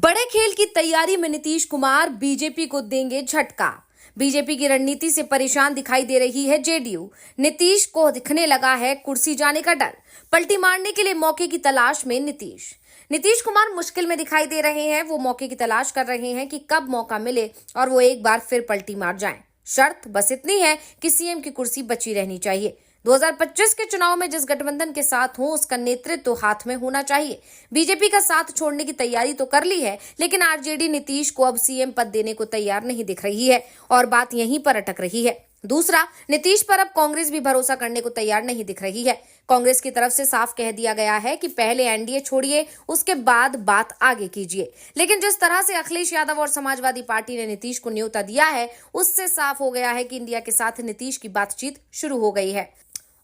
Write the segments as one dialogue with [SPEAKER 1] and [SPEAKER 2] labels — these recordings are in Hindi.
[SPEAKER 1] बड़े खेल की तैयारी में नीतीश कुमार बीजेपी को देंगे झटका। बीजेपी की रणनीति से परेशान दिखाई दे रही है जेडीयू। नीतीश को दिखने लगा है कुर्सी जाने का डर। पलटी मारने के लिए मौके की तलाश में नीतीश कुमार मुश्किल में दिखाई दे रहे हैं। वो मौके की तलाश कर रहे हैं कि कब मौका मिले और वो एक बार फिर पलटी मार जाएं। शर्त बस इतनी है कि सीएम की कुर्सी बची रहनी चाहिए। 2025 के चुनाव में जिस गठबंधन के साथ हो उसका नेतृत्व तो हाथ में होना चाहिए। बीजेपी का साथ छोड़ने की तैयारी तो कर ली है, लेकिन आरजेडी नीतीश को अब सीएम पद देने को तैयार नहीं दिख रही है और बात यहीं पर अटक रही है। दूसरा, नीतीश पर अब कांग्रेस भी भरोसा करने को तैयार नहीं दिख रही है। कांग्रेस की तरफ से साफ कह दिया गया है कि पहले एनडीए छोड़िए, उसके बाद बात आगे कीजिए। लेकिन जिस तरह से अखिलेश यादव और समाजवादी पार्टी ने नीतीश को न्योता दिया है, उससे साफ हो गया है कि इंडिया के साथ नीतीश की बातचीत शुरू हो गई है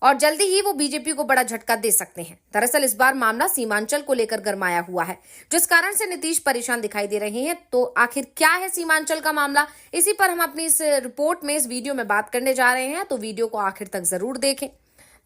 [SPEAKER 1] और जल्दी ही वो बीजेपी को बड़ा झटका दे सकते हैं। दरअसल इस बार मामला सीमांचल को लेकर गरमाया हुआ है, जिस कारण से नीतीश परेशान दिखाई दे रहे हैं। तो आखिर क्या है सीमांचल का मामला, इसी पर हम अपनी इस रिपोर्ट में, इस वीडियो में बात करने जा रहे हैं। तो वीडियो को आखिर तक जरूर देखें।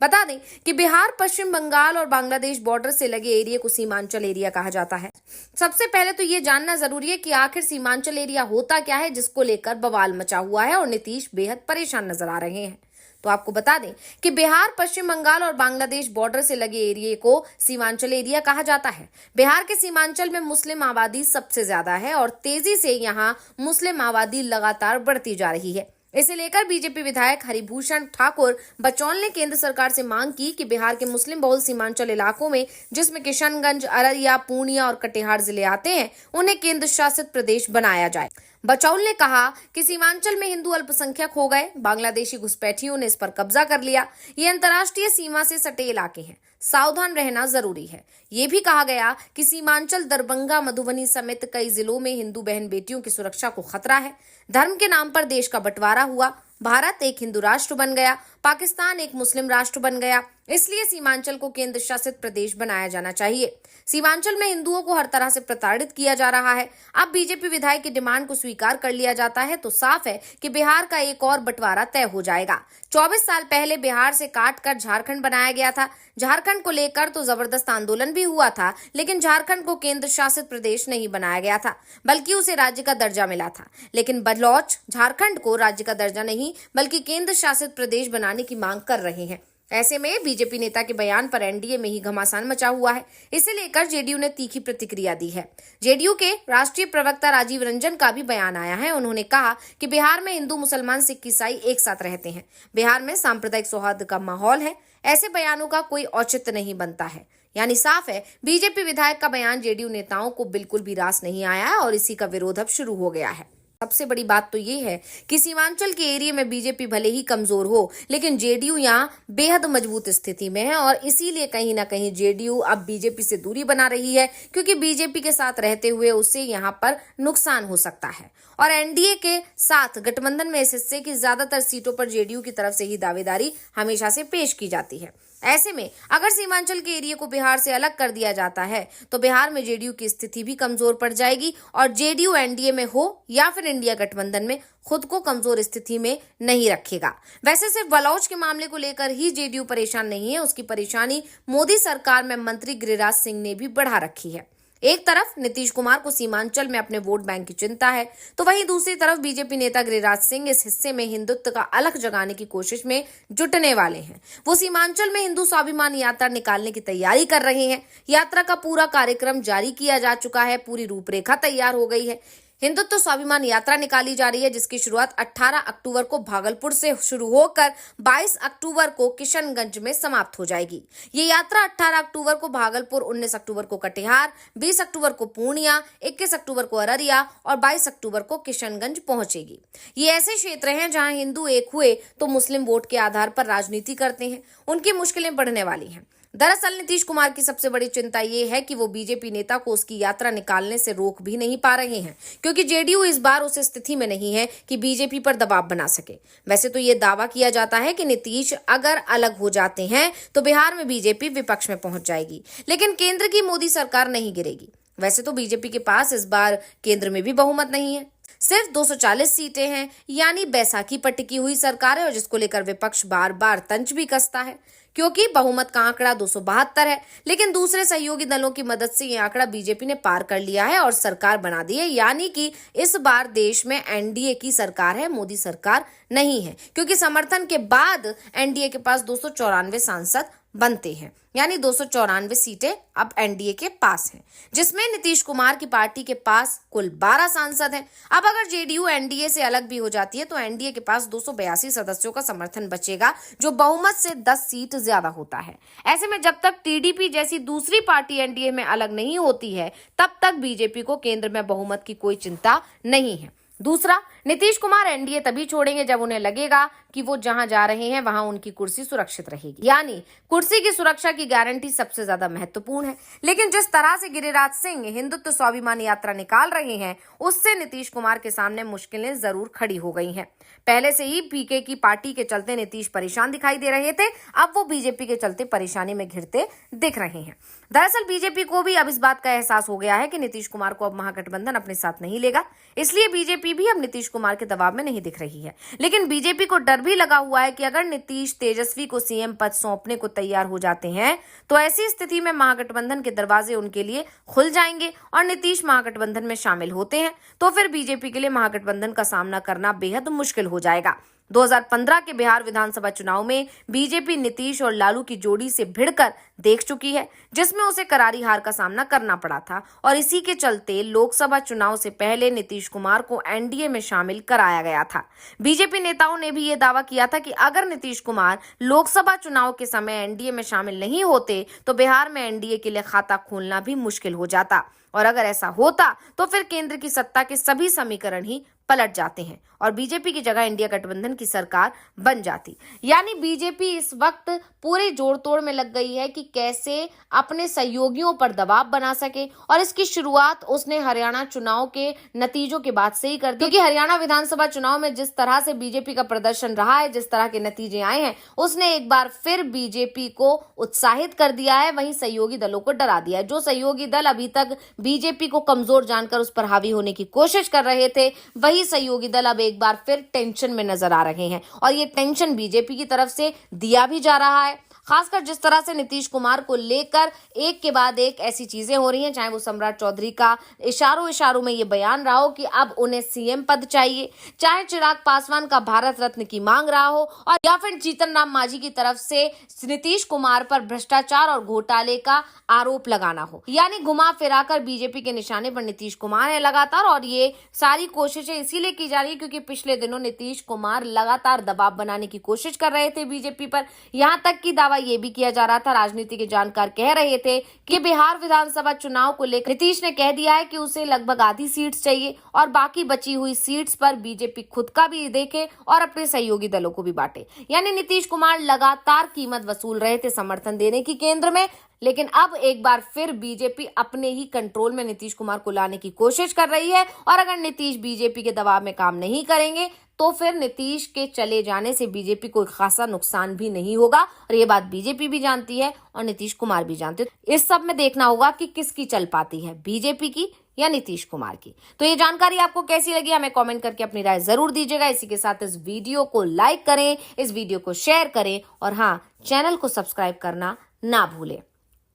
[SPEAKER 1] बता दें कि बिहार, पश्चिम बंगाल और बांग्लादेश बॉर्डर से लगे एरिया को सीमांचल एरिया कहा जाता है। सबसे पहले तो ये जानना जरूरी है कि आखिर सीमांचल एरिया होता क्या है, जिसको लेकर बवाल मचा हुआ है और नीतीश बेहद परेशान नजर आ रहे हैं। तो आपको बता दें कि बिहार, पश्चिम बंगाल और बांग्लादेश बॉर्डर से लगे एरिया को सीमांचल एरिया कहा जाता है। बिहार के सीमांचल में मुस्लिम आबादी सबसे ज्यादा है और तेजी से यहां मुस्लिम आबादी लगातार बढ़ती जा रही है। इसे लेकर बीजेपी विधायक हरिभूषण ठाकुर बचौल ने केंद्र सरकार से मांग की कि बिहार के मुस्लिम बहुल सीमांचल इलाकों में, जिसमें किशनगंज, अररिया, पूर्णिया और कटिहार जिले आते हैं, उन्हें केंद्र शासित प्रदेश बनाया जाए। बचौल ने कहा कि सीमांचल में हिंदू अल्पसंख्यक हो गए, बांग्लादेशी घुसपैठियों ने इस पर कब्जा कर लिया। ये अंतर्राष्ट्रीय सीमा से सटे इलाके हैं, सावधान रहना जरूरी है। ये भी कहा गया कि सीमांचल, दरभंगा, मधुबनी समेत कई जिलों में हिंदू बहन बेटियों की सुरक्षा को खतरा है। धर्म के नाम पर देश का बंटवारा हुआ, भारत एक हिंदू राष्ट्र बन गया, पाकिस्तान एक मुस्लिम राष्ट्र बन गया। इसलिए सीमांचल को केंद्र शासित प्रदेश बनाया जाना चाहिए। सीमांचल में हिंदुओं को हर तरह से प्रताड़ित किया जा रहा है। अब बीजेपी विधायक की डिमांड को स्वीकार कर लिया जाता है तो साफ है कि बिहार का एक और बंटवारा तय हो जाएगा। 24 साल पहले बिहार से काटकर झारखंड बनाया गया था। झारखंड को लेकर तो जबरदस्त आंदोलन भी हुआ था, लेकिन झारखंड को केंद्र शासित प्रदेश नहीं बनाया गया था, बल्कि उसे राज्य का दर्जा मिला था। लेकिन बलोच झारखंड को राज्य का दर्जा नहीं बल्कि केंद्र शासित प्रदेश बनाने की मांग कर रहे हैं। ऐसे में बीजेपी नेता के बयान पर एनडीए में ही घमासान मचा हुआ है। इसे लेकर जेडीयू ने तीखी प्रतिक्रिया दी है। जेडीयू के राष्ट्रीय प्रवक्ता राजीव रंजन का भी बयान आया है। उन्होंने कहा कि बिहार में हिंदू, मुसलमान, सिख, ईसाई एक साथ रहते हैं। बिहार में सांप्रदायिक सौहार्द का माहौल है। ऐसे बयानों का कोई औचित्य नहीं बनता है। यानी साफ है, बीजेपी विधायक का बयान जेडीयू नेताओं को बिल्कुल भी रास नहीं आया है और इसी का विरोध अब शुरू हो गया है। सबसे बड़ी बात तो ये है कि सीमांचल के एरिया में बीजेपी भले ही कमजोर हो, लेकिन जेडीयू यहाँ बेहद मजबूत स्थिति में है और इसीलिए कहीं ना कहीं जेडीयू अब बीजेपी से दूरी बना रही है, क्योंकि बीजेपी के साथ रहते हुए उससे यहाँ पर नुकसान हो सकता है। और एनडीए के साथ गठबंधन में इस हिस्से की ज्यादातर सीटों पर जेडीयू की तरफ से ही दावेदारी हमेशा से पेश की जाती है। ऐसे में अगर सीमांचल के एरिया को बिहार से अलग कर दिया जाता है तो बिहार में जेडीयू की स्थिति भी कमजोर पड़ जाएगी और जेडीयू एनडीए में हो या फिर इंडिया गठबंधन में खुद को कमजोर स्थिति में नहीं रखेगा। वैसे सिर्फ बलौच के मामले को लेकर ही जेडीयू परेशान नहीं है, उसकी परेशानी मोदी सरकार में मंत्री गिरिराज सिंह ने भी बढ़ा रखी है। एक तरफ नीतीश कुमार को सीमांचल में अपने वोट बैंक की चिंता है, तो वहीं दूसरी तरफ बीजेपी नेता गिरिराज सिंह इस हिस्से में हिंदुत्व का अलग जगाने की कोशिश में जुटने वाले हैं। वो सीमांचल में हिंदू स्वाभिमान यात्रा निकालने की तैयारी कर रहे हैं। यात्रा का पूरा कार्यक्रम जारी किया जा चुका है, पूरी रूपरेखा तैयार हो गई है। हिंदुत्व स्वाभिमान यात्रा निकाली जा रही है, जिसकी शुरुआत 18 अक्टूबर को भागलपुर से शुरू होकर 22 अक्टूबर को किशनगंज में समाप्त हो जाएगी। ये यात्रा 18 अक्टूबर को भागलपुर, 19 अक्टूबर को कटिहार, 20 अक्टूबर को पूर्णिया, 21 अक्टूबर को अररिया और 22 अक्टूबर को किशनगंज पहुंचेगी। ये ऐसे क्षेत्र हैं जहां हिंदू एक हुए तो मुस्लिम वोट के आधार पर राजनीति करते हैं, उनकी मुश्किलें बढ़ने वाली हैं। दरअसल नीतीश कुमार की सबसे बड़ी चिंता ये है कि वो बीजेपी नेता को उसकी यात्रा निकालने से रोक भी नहीं पा रहे हैं, क्योंकि जेडीयू इस बार उस स्थिति में नहीं है कि बीजेपी पर दबाव बना सके। वैसे तो ये दावा किया जाता है कि नीतीश अगर अलग हो जाते हैं तो बिहार में बीजेपी विपक्ष में पहुंच जाएगी, लेकिन केंद्र की मोदी सरकार नहीं गिरेगी। वैसे तो बीजेपी के पास इस बार केंद्र में भी बहुमत नहीं है, सिर्फ 240 सीटें हैं, यानी बैसाखी पर टिकी हुई सरकार है और जिसको लेकर विपक्ष बार बार तंज भी कसता है। क्योंकि बहुमत का आंकड़ा 272 है, लेकिन दूसरे सहयोगी दलों की मदद से ये आंकड़ा बीजेपी ने पार कर लिया है और सरकार बना दी है। यानी कि इस बार देश में एनडीए की सरकार है, मोदी सरकार नहीं है, क्योंकि समर्थन के बाद एनडीए के पास 294 सांसद बनते हैं, यानी 294 सीटें अब एनडीए के पास हैं, जिसमें नीतीश कुमार की पार्टी के पास कुल 12 सांसद हैं। अब अगर जेडीयू एनडीए से अलग भी हो जाती है तो एनडीए के पास 282 सदस्यों का समर्थन बचेगा, जो बहुमत से 10 सीट ज्यादा होता है। ऐसे में जब तक टीडीपी जैसी दूसरी पार्टी एनडीए में अलग नहीं होती है, तब तक बीजेपी को केंद्र में बहुमत की कोई चिंता नहीं है। दूसरा, नीतीश कुमार एनडीए तभी छोड़ेंगे जब उन्हें लगेगा कि वो जहां जा रहे हैं वहां उनकी कुर्सी सुरक्षित रहेगी, यानी कुर्सी की सुरक्षा की गारंटी सबसे ज्यादा महत्वपूर्ण है। लेकिन जिस तरह से गिरिराज सिंह हिंदुत्व स्वाभिमान यात्रा निकाल रहे हैं, उससे नीतीश कुमार के सामने मुश्किलें जरूर खड़ी हो गई हैं। पहले से ही पीके की पार्टी के चलते नीतीश परेशान दिखाई दे रहे थे, अब वो बीजेपी के चलते परेशानी में घिरते दिख रहे हैं। दरअसल बीजेपी को भी अब इस बात का एहसास हो गया है कि नीतीश कुमार को अब महागठबंधन अपने साथ नहीं लेगा, इसलिए बीजेपी भी अब नीतीश कुमार के दबाव में नहीं दिख रही है। लेकिन बीजेपी को डर भी लगा हुआ है कि अगर नीतीश तेजस्वी को सीएम पद सौंपने को तैयार हो जाते हैं तो ऐसी स्थिति में महागठबंधन के दरवाजे उनके लिए खुल जाएंगे और नीतीश महागठबंधन में शामिल होते हैं तो फिर बीजेपी के लिए महागठबंधन का सामना करना बेहद मुश्किल हो जाएगा। 2015 के बिहार विधानसभा चुनाव में बीजेपी नीतीश और लालू की जोड़ी से भिड़कर देख चुकी है, जिसमें उसे करारी हार का सामना करना पड़ा था और इसी के चलते लोकसभा चुनाव से पहले नीतीश कुमार को एनडीए में शामिल कराया गया था। बीजेपी नेताओं ने भी ये दावा किया था कि अगर नीतीश कुमार लोकसभा चुनाव के समय एनडीए में शामिल नहीं होते तो बिहार में एनडीए के लिए खाता खोलना भी मुश्किल हो जाता, और अगर ऐसा होता तो फिर केंद्र की सत्ता के सभी समीकरण ही पलट जाते हैं और बीजेपी की जगह इंडिया गठबंधन की सरकार बन जाती। यानी बीजेपी इस वक्त पूरे जोड़ तोड़ में लग गई है कि कैसे अपने सहयोगियों पर दबाव बना सके, और इसकी शुरुआत उसने हरियाणा चुनाव के नतीजों के बाद से ही कर दी, क्योंकि हरियाणा विधानसभा चुनाव में जिस तरह से बीजेपी का प्रदर्शन रहा है, जिस तरह के नतीजे आए हैं, उसने एक बार फिर बीजेपी को उत्साहित कर दिया है, वहीं सहयोगी दलों को डरा दिया है। जो सहयोगी दल अभी तक बीजेपी को कमजोर जानकर उस पर हावी होने की कोशिश कर रहे थे, वही सहयोगी दल अब एक बार फिर टेंशन में नजर आ रहे हैं, और ये टेंशन बीजेपी की तरफ से दिया भी जा रहा है। खासकर जिस तरह से नीतीश कुमार को लेकर एक के बाद एक ऐसी चीजें हो रही हैं, चाहे वो सम्राट चौधरी का इशारों में ये बयान रहा हो कि अब उन्हें सीएम पद चाहिए, चाहे चिराग पासवान का भारत रत्न की मांग रहा हो, और या फिर जीतन राम मांझी की तरफ से नीतीश कुमार पर भ्रष्टाचार और घोटाले का आरोप लगाना हो। यानी घुमा फिराकर बीजेपी के निशाने पर नीतीश कुमार है लगातार, और ये सारी कोशिशें इसीलिए की जा रही है क्योंकि पिछले दिनों नीतीश कुमार लगातार दबाव बनाने की कोशिश कर रहे थे बीजेपी पर। यहां तक कि दावा ये भी किया जा रहा था, राजनीति के जानकार कह रहे थे कि बिहार विधानसभा चुनाव को लेकर नीतीश ने कह दिया है कि उसे लगभग आधी सीट्स चाहिए और बाकी बची हुई सीट्स पर बीजेपी खुद का भी देखे और अपने सहयोगी दलों को भी बांटे। यानी नीतीश कुमार लगातार कीमत वसूल रहे थे समर्थन देने की केंद्र में, लेकिन अब एक बार फिर बीजेपी अपने ही कंट्रोल में नीतीश कुमार को लाने की कोशिश कर रही है, और अगर नीतीश बीजेपी के दबाव में काम नहीं करेंगे तो फिर नीतीश के चले जाने से बीजेपी को खासा नुकसान भी नहीं होगा, और ये बात बीजेपी भी जानती है और नीतीश कुमार भी जानते हैं। इस सब में देखना होगा कि किसकी चल पाती है, बीजेपी की या नीतीश कुमार की। तो ये जानकारी आपको कैसी लगी, हमें कमेंट करके अपनी राय जरूर दीजिएगा। इसी के साथ इस वीडियो को लाइक करें, इस वीडियो को शेयर करें, और हाँ, चैनल को सब्सक्राइब करना ना भूलें।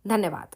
[SPEAKER 1] धन्यवाद।